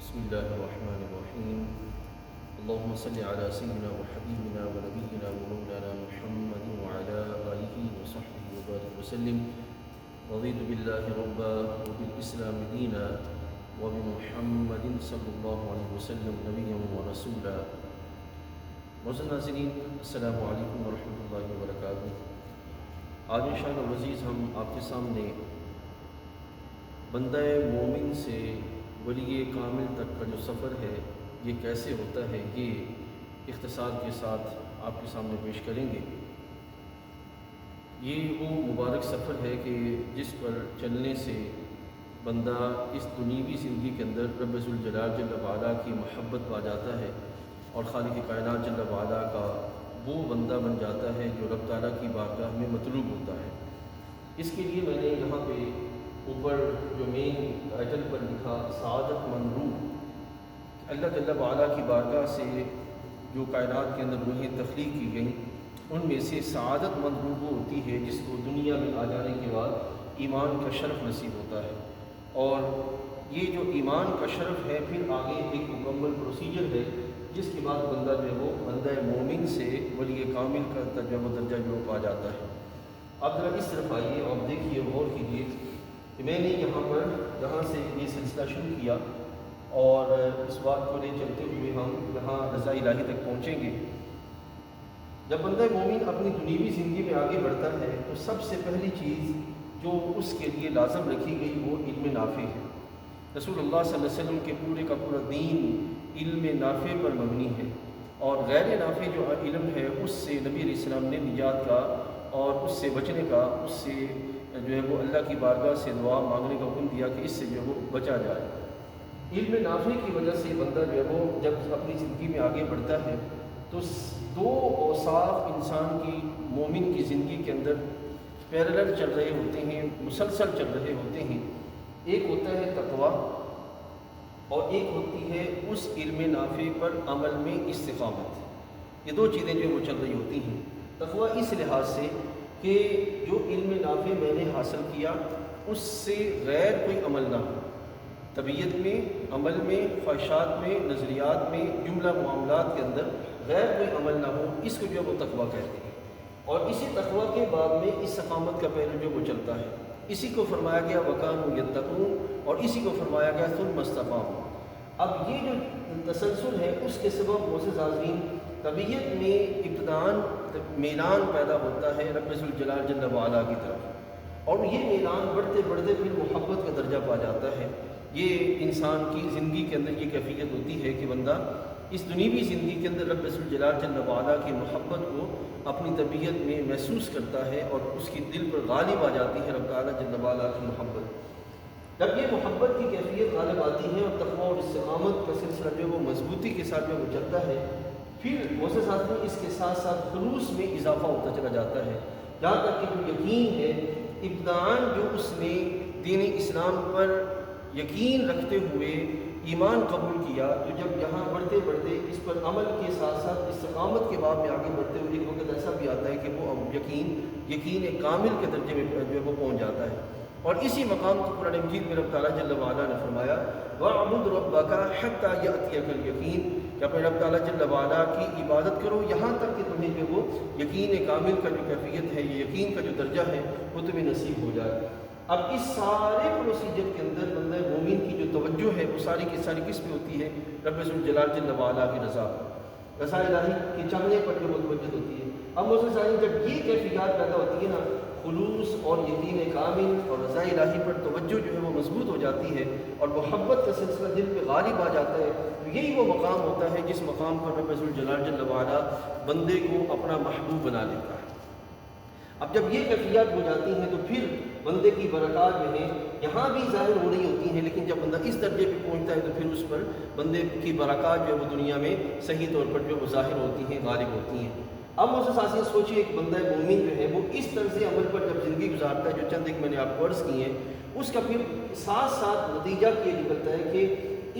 بسم الله الرحمن الرحيم. اللهم صل على سيدنا وحبيبنا ونبينا ومولانا محمد وعلى آله وصحبه وبارك وسلم. رضيت بالله ربا وبالإسلام دينا وبمحمد صلی اللہ علیہ وسلم نبیا ورسولا. معزز ناظرین، السلام علیکم ورحمۃ اللہ وبرکاتہ. آج انشاءاللہ العزیز ہم آپ کے سامنے بندہ مومن سے ولی کامل تک کا جو سفر ہے یہ کیسے ہوتا ہے، یہ اختصار کے ساتھ آپ کے سامنے پیش کریں گے. یہ وہ مبارک سفر ہے کہ جس پر چلنے سے بندہ اس دنیوی زندگی کے اندر رب ذوالجلال جل وعلا کی محبت پا جاتا ہے اور خالق کائنات جل وعلا کا وہ بندہ بن جاتا ہے جو رب تعالیٰ کی بارگاہ میں مطلوب ہوتا ہے. اس کے لیے میں نے یہاں پہ اوپر جو مین ٹائٹل پر لکھا سعادت مند روح، اللہ جل وعلا کی بارگاہ سے جو کائنات کے اندر روحیں تخلیق کی گئیں ان میں سے سعادت مند روح وہ ہوتی ہے جس کو دنیا میں آ جانے کے بعد ایمان کا شرف نصیب ہوتا ہے. اور یہ جو ایمان کا شرف ہے پھر آگے ایک مکمل پروسیجر ہے جس کے بعد بندہ جو ہے وہ بندہ مومن سے ولی کامل کا درجہ جو پا جاتا ہے. آپ ذرا اس طرف آئیے اور دیکھیے، غور کیجیے کہ میں نے یہاں سے یہ سلسلہ شروع کیا اور اس بات کو لے چلتے ہوئے ہم یہاں رضا الہی تک پہنچیں گے. جب بندہ مومن اپنی دنیوی زندگی میں آگے بڑھتا ہے تو سب سے پہلی چیز جو اس کے لیے لازم رکھی گئی وہ علم نافع ہے. رسول اللہ صلی اللہ علیہ وسلم کے پورے کا پورا دین علم نافع پر مبنی ہے، اور غیر نافع جو علم ہے اس سے نبی علیہ السلام نے نجات کا اور اس سے بچنے کا، اس سے جو ہے وہ اللہ کی بارگاہ سے دعا مانگنے کا حکم دیا کہ اس سے جو ہے وہ بچا جائے. علم نافع کی وجہ سے بندہ جو ہے وہ جب اپنی زندگی میں آگے بڑھتا ہے تو دو اوصاف انسان کی مومن کی زندگی کے اندر پیرلل چل رہے ہوتے ہیں، مسلسل چل رہے ہوتے ہیں. ایک ہوتا ہے تقویٰ اور ایک ہوتی ہے اس علم نافع پر عمل میں استقامت. یہ دو چیزیں جو وہ چل رہی ہوتی ہیں. تقویٰ اس لحاظ سے کہ جو علم نافع میں نے حاصل کیا اس سے غیر کوئی عمل نہ ہو، طبیعت میں، عمل میں، خواہشات میں، نظریات میں، جملہ معاملات کے اندر غیر کوئی عمل نہ ہو، اس کو جو ہے وہ تقویٰ کہتے ہیں. اور اسی تقویٰ کے بعد میں استقامت کا پہلو جو وہ چلتا ہے. اسی کو فرمایا گیا وَكَانُوا يَتَّقُونَ اور اسی کو فرمایا گیا ثُمَّ اسْتَقَامُوا. اب یہ جو تسلسل ہے اس کے سبب معزز حاضرین طبیعت میں ابتداءً میلان پیدا ہوتا ہے رب ذوالجلال جل وعلا کی طرف، اور یہ میلان بڑھتے بڑھتے پھر محبت کا درجہ پا جاتا ہے. یہ انسان کی زندگی کے اندر یہ کیفیت ہوتی ہے کہ بندہ اس دنیوی زندگی کے اندر رب ذوالجلال جل وعلا کی محبت کو اپنی طبیعت میں محسوس کرتا ہے اور اس کی دل پر غالب آ جاتی ہے رب تعالیٰ جل وعلا کی محبت. جب یہ محبت کی کیفیت غالب آتی ہے اور تقویٰ اور استقامت کا سلسلہ جو وہ مضبوطی کے ساتھ جو وہ چلتا ہے، پھر معزز حاضرین اس کے ساتھ ساتھ خلوص میں اضافہ ہوتا چلا جاتا ہے، جہاں تک کہ جو یقین ہے ابتداءً جو اس نے دین اسلام پر یقین رکھتے ہوئے ایمان قبول کیا، تو جب یہاں بڑھتے بڑھتے اس پر عمل کے ساتھ ساتھ استقامت کے باب میں آگے بڑھتے ہوئے ایک وقت ایسا بھی آتا ہے کہ وہ یقین کامل کے درجے میں جو ہے وہ پہنچ جاتا ہے. اور اسی مقام کو قرآن مجید میں رب تعالیٰ جل وعلا نے فرمایا وَاعْبُدْ رَبَّكَ حَتَّى يَأْتِيَكَ الْيَقِينُ کہ اپنے رب تعالیٰ جل وعلا کی عبادت کرو یہاں تک کہ تمہیں جو وہ یقین کامل کا جو کیفیت ہے، یہ یقین کا جو درجہ ہے وہ تمہیں نصیب ہو جائے. اب اس سارے پروسیجر کے اندر بندہ مومن کی جو توجہ ہے وہ ساری کی ساری کس پہ ہوتی ہے؟ رب ذوالجلال جل وعلا کی رضا الہی کے چاہنے پر جو متوجہ ہوتی ہے. اب معزز حاضرین جب یہ کیفیات پیدا ہوتی ہے نا، خلوص اور یقین کامل اور رضا الہی پر توجہ جو ہے وہ مضبوط ہو جاتی ہے اور محبت کا سلسلہ دل پہ غالب آ جاتا ہے، تو یہی وہ مقام ہوتا ہے جس مقام پر رب ذوالجلال جل وعلا بندے کو اپنا محبوب بنا لیتا ہے. اب جب یہ کیفیات ہو جاتی ہیں تو پھر بندے کی برکات جو ہے یہاں بھی ظاہر ہو رہی ہوتی ہیں، لیکن جب بندہ اس درجے پہ پہنچتا ہے تو پھر اس پر بندے کی برکات جو ہے وہ دنیا میں صحیح طور پر جو وہ ظاہر ہوتی ہیں، غالب ہوتی ہیں. اب معزز حاضرین سوچیے ایک بندہ مومن جو ہے وہ اس طرز عمل پر جب زندگی گزارتا ہے جو چند ایک میں نے آپ کو عرض کی ہیں، اس کا پھر ساتھ ساتھ نتیجہ یہ نکلتا ہے کہ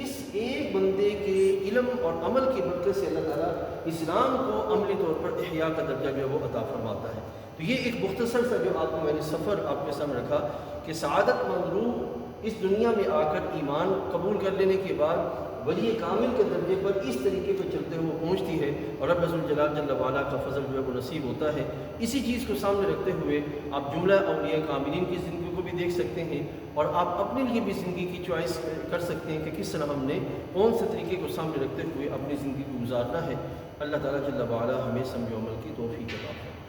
اس ایک بندے کے علم اور عمل کی برکت سے اللہ تعالیٰ اسلام کو عملی طور پر احیاء کا درجہ جو ہے وہ عطا فرماتا ہے. تو یہ ایک مختصر سا جو آپ کو میں نے سفر آپ کے سامنے رکھا کہ سعادت مند روح اس دنیا میں آ کر ایمان قبول کر لینے کے بعد ولی کامل کے درجے پر اس طریقے پہ چلتے ہوئے پہنچتی ہے، اور رب ذوالجلال جل وعلا کا فضل جو ہے وہ نصیب ہوتا ہے۔ اسی چیز کو سامنے رکھتے ہوئے آپ جملہ اولیاء کاملین کی زندگی کو بھی دیکھ سکتے ہیں، اور آپ اپنے لیے بھی زندگی کی چوائس کر سکتے ہیں کہ کس طرح ہم نے کون سے طریقے کو سامنے رکھتے ہوئے اپنی زندگی کو گزارنا ہے۔ اللہ تعالیٰ جل وعلا ہمیں سمجھ و عمل کی توفیق عطا فرمائے۔